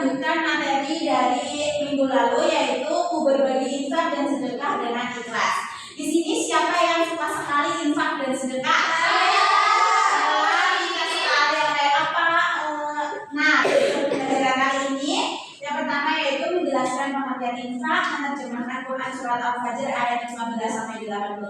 melanjutkan materi dari minggu lalu, yaitu berbagi infak dan sedekah dengan ikhlas. Di sini siapa yang suka sekali infak dan sedekah? Menjelaskan pengertian infak, menerjemahkan Quran surat Al-Fajr ayat 15 sampai 18,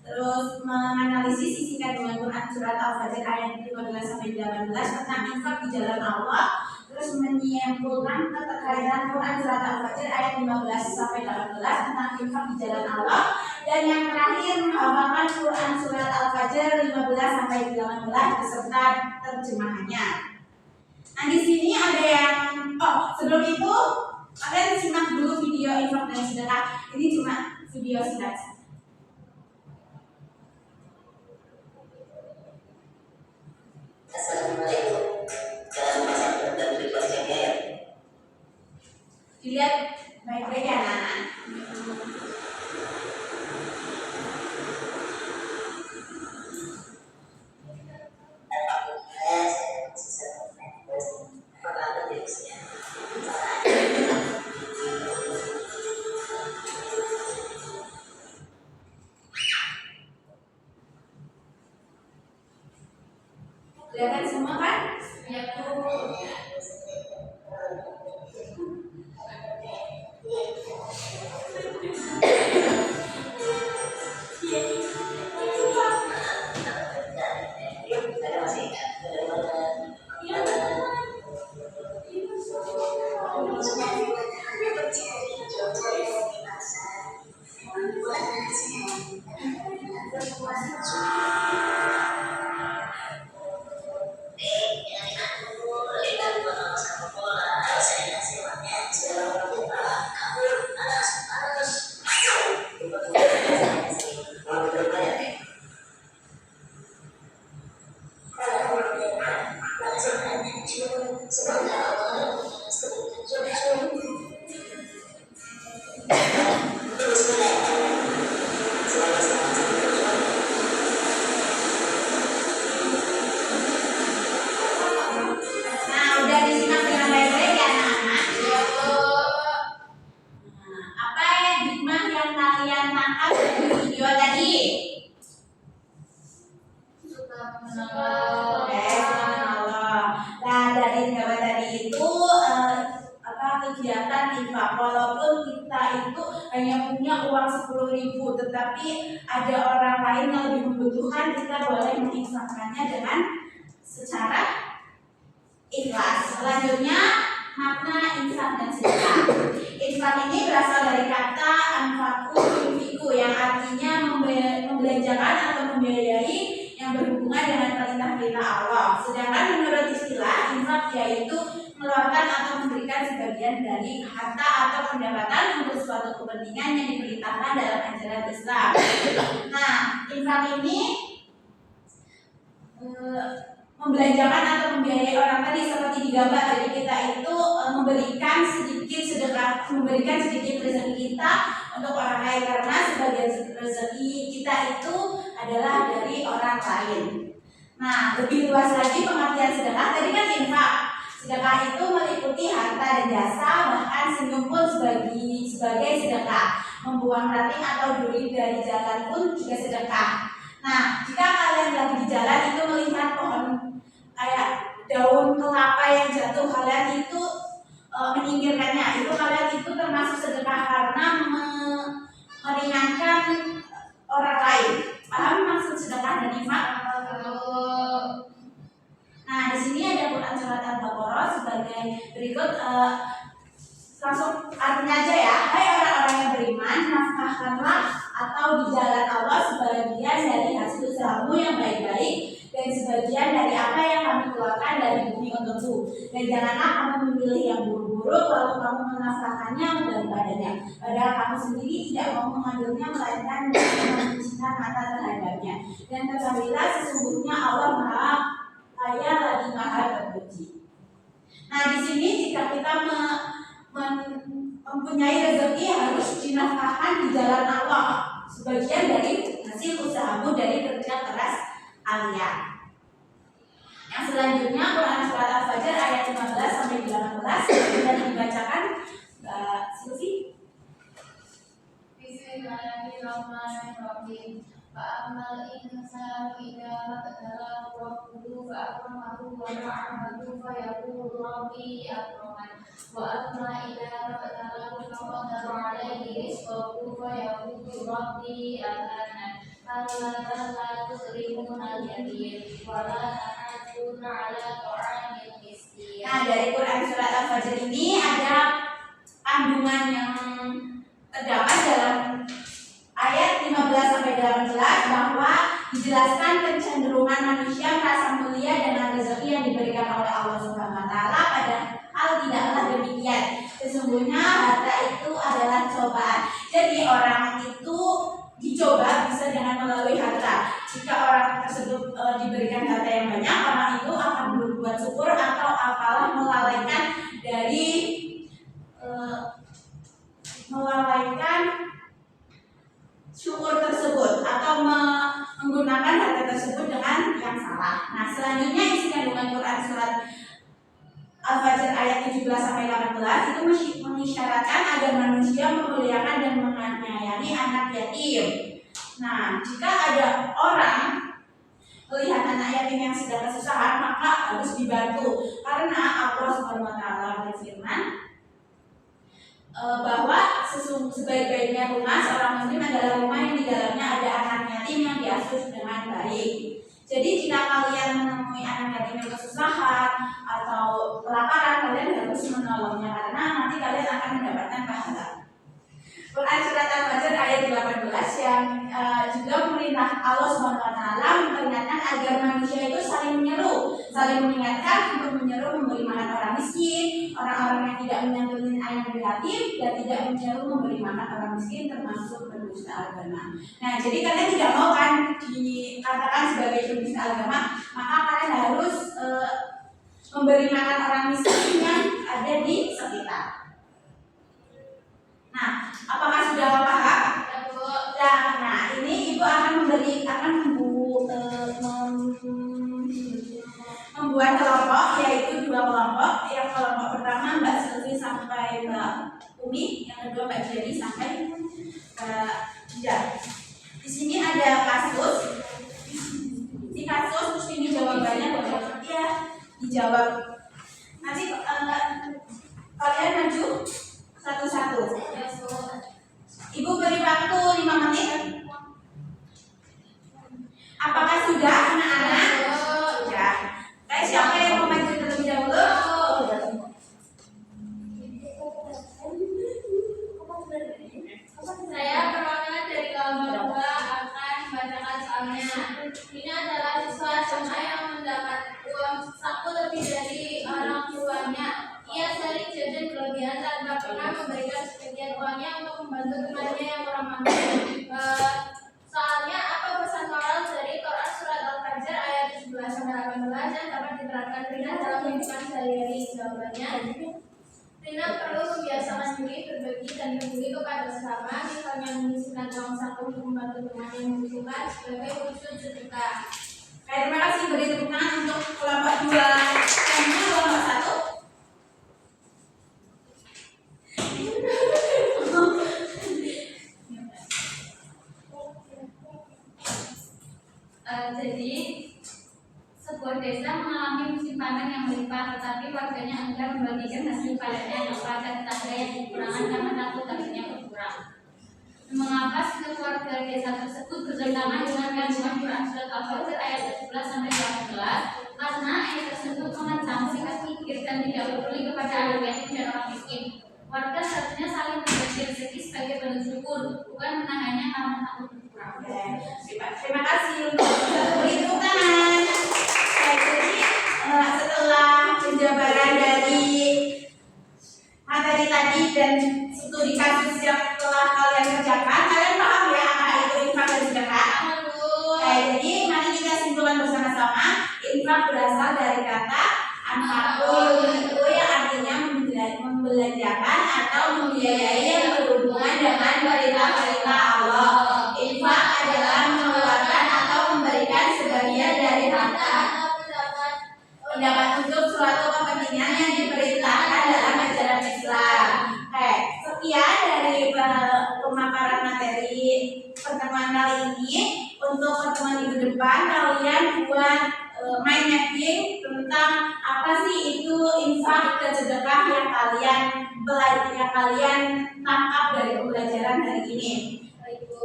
terus menganalisis isi kandungan Quran surat Al-Fajr ayat 15 sampai 18 tentang infak di jalan Allah, terus menyimpulkan keterkaitan Quran surat Al-Fajr ayat 15 sampai 18 tentang infak di jalan Allah, dan yang terakhir menghafalkan Quran surat Al-Fajr 15 sampai 18 beserta terjemahannya. Nah, di sini ada yang sebelum itu kalian simak dulu video infak dan sedekah. Ini cuma video singkat. Assalamualaikum. Dilihat baik-baik ya anak-anak. Kelihatan semua kan? Ya tuh. Kegiatan infak, walaupun kita itu hanya punya uang 10.000, tetapi ada orang lain yang lebih membutuhkan, kita boleh menginfakkannya dengan secara ikhlas. Selanjutnya makna infak dan sedekah. Infak ini berasal dari kata anfaku yunfiku, yang artinya membelanjakan atau membiayai yang berhubungan dengan perintah-perintah Allah. Sedangkan menurut istilah infak yaitu mengeluarkan atau memberikan sebagian dari harta atau pendapatan untuk suatu kepentingan yang diperintahkan dalam ajaran Islam. Nah, infak ini membelanjakan atau membiayai orang tadi seperti digambar. Jadi kita itu memberikan sedikit sedekah, memberikan sedikit rezeki kita untuk orang lain, karena sebagian rezeki kita itu adalah dari orang lain. Nah, lebih luas lagi pengertian sedekah, tadi kan infak. Sedekah itu meliputi harta dan jasa, bahkan senyum pun sebagai sedekah. Membuang ranting atau duri dari jalan pun juga sedekah. Nah, jika kalian lagi di jalan itu melihat pohon kayak daun kelapa yang jatuh, kalian itu menyingkirkannya, itu kalian itu termasuk sedekah karena meringankan orang lain. Paham maksud sedekah dan infak? Nah, di sini ada Quran surat Al-Baqarah sebagai berikut. Langsung artinya aja ya. Hai orang-orang yang beriman, nafkahkanlah atau di jalan Allah sebagian dari hasil usahamu yang baik-baik dan sebagian dari apa yang kami keluarkan dari bumi untukmu. Dan janganlah kamu memilih yang buruk-buruk lalu kamu menafkahkannya daripadanya, padahal kamu sendiri tidak mau mengambilnya melainkan menghembuskan mata terhadapnya. Dan ketahuilah sesungguhnya Allah Maha Kaya lagi Maha Terpuji. Nah, di sini jika kita mempunyai rezeki harus dinafkahkan di jalan Allah, sebagian dari hasil usahamu dari kerja keras kalian. Yang selanjutnya Quran surat Al-Fajr ayat 15 sampai 18 sudah dibacakan Mbak Silvi. Bismillahirrahmanirrahim. Fa'amal insanu idza mabtalahu rabbuhu fa'akramahu wa na'amahu fa yaqulu rabbi akraman. Wa amma idza mabtalahu faqadara 'alaihi rizqahu fa yaqulu rabbi ahanan. Kalla tukrimuna al-yatim wa la ta'aduna 'ala ta'amil miskin. Nah, dari Quran surat Al-Fajr ini ada kandungan yang terdapat dalam ayat 15 sampai 18 bahwa dijelaskan kecenderungan manusia merasa mulia dengan rezeki yang diberikan oleh Allah Subhanahu wa taala, padahal tidaklah demikian. Sesungguhnya harta itu adalah cobaan. Jadi orang itu dicoba bisa dengan melalui harta. Jika orang tersebut diberikan harta yang banyak, orang itu akan berbuat syukur atau apalah melalaikan dari syukur tersebut atau menggunakan harta tersebut dengan yang salah. Nah, selanjutnya isi kandungan Quran surat Al-Fajr ayat 17 sampai 18 itu mengisyaratkan agar manusia memuliakan dan menyayangi anak yatim. Nah, jika ada orang melihat anak yatim yang sedang kesusahan, maka harus dibantu karena Allah Subhanahu wa taala berfirman bahwa sebaik-baiknya rumah seorang muslim adalah rumah yang di dalamnya ada anak yatim yang diasuh dengan baik. Jadi jika kalian menemui anak yatim yang kesusahan atau kelaparan, kalian harus menolongnya karena nanti kalian akan mendapatkan pahala. Quran surat Al-Fajr ayat 18 yang juga memerintah Allah Subhanahu wa taala memperingatkan agar manusia itu saling menyeru, saling mengingatkan untuk menyeru memberi makan orang miskin, orang-orang yang tidak menyantuni anak yatim, dan tidak menyeru memberi makan orang miskin termasuk pendusta agama. Nah, jadi kalian tidak mau kan dikatakan sebagai pendusta agama, maka kalian harus memberi makan orang miskin yang ada di sekitar. Nah, apakah sudah paham? Nah, ini ibu akan membuat kelompok, yaitu 2 kelompok. Yang kelompok pertama Mbak Silvi sampai Mbak Umi, yang kedua Mbak Jenny sampai Mbak Ida. Di sini ada kasus. Ini kasus, terus ini jawabannya bagaimana? Ya, dijawab. Nanti kalian maju satu-satu. Ibu beri waktu 5 menit. Apakah sudah anak-anak? Sudah. Siapa yang mau maju terlebih dahulu? Saya perwakilan dari kelompok 2 akan membacakan soalnya. Ini adalah siswa SMA yang mendapat uang saku lebih dari orang tuanya. Ia sering jajan berlebihan tanpa pernah memberikan sebagian uangnya untuk membantu temannya yang kurang mampu. Soalnya apa pesan moral dari Quran surat Al-Fajr ayat 17 sampai 18 yang dapat diterapkan Rina dalam kehidupan sehari-hari? Jawabannya, Rina perlu membiasakan diri berbagi dan peduli kepada sesama, misalnya menyisihkan uang saku untuk membantu teman yang membutuhkan sebagai wujud sedekah. Terima kasih, beri tepuk tangan untuk kelompok 2. Selanjutnya kelompok 1. Jadi sebuah desa mengalami musim panen yang melimpah, tetapi warganya enggan membagikan hasil panennya kepada tetangga yang kekurangan karena takut dagingnya berkurang. Mengapa setiap warga desa tersebut bertentangan dengan kandungan Quran surat Al-Fajr ayat 17 sampai 18? Karena ayat tersebut mengecam sikap kikir dan tidak peduli kepada anak yatim dan orang miskin. Warga seharusnya saling berbagi rezeki sebagai bentuk syukur, bukan menahannya karena takut berkurang. Terima kasih untuk beri tepuk tangan. Jadi setelah penjabaran dari materi tadi dan studi kasus yang telah kalian kerjakan, kalian paham ya apa itu infak dan sedekah? Jadi mari kita simpulkan bersama-sama. Infak berasal dari kata anfaqul, itu yang artinya membelanjakan atau membiayai yang berhubungan dengan perintah-perintah Allah. Infak adalah mengeluarkan atau memberikan sebagian dari harta mengenal ini, untuk pertemuan minggu depan kalian buat mind mapping tentang apa sih itu infak dan sedekah yang kalian tangkap dari pembelajaran hari ini. Baik, Bu.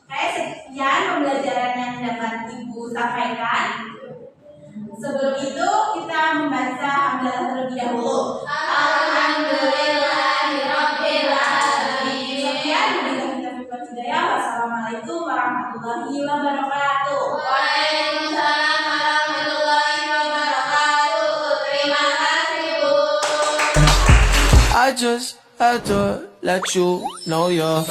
Oke, sekian pembelajaran yang dapat Ibu sampaikan. Sebelum itu kita membaca hamdalah terlebih dahulu. Alhamdulillahirabbil alamin. Sekian wabillahi taufiq wal hidayah. Wassalamualaikum warahmatullahi wabarakatuh. Waalaikumsalam warahmatullahi wabarakatuh. Terima kasih, Bu. I just had to let you know you're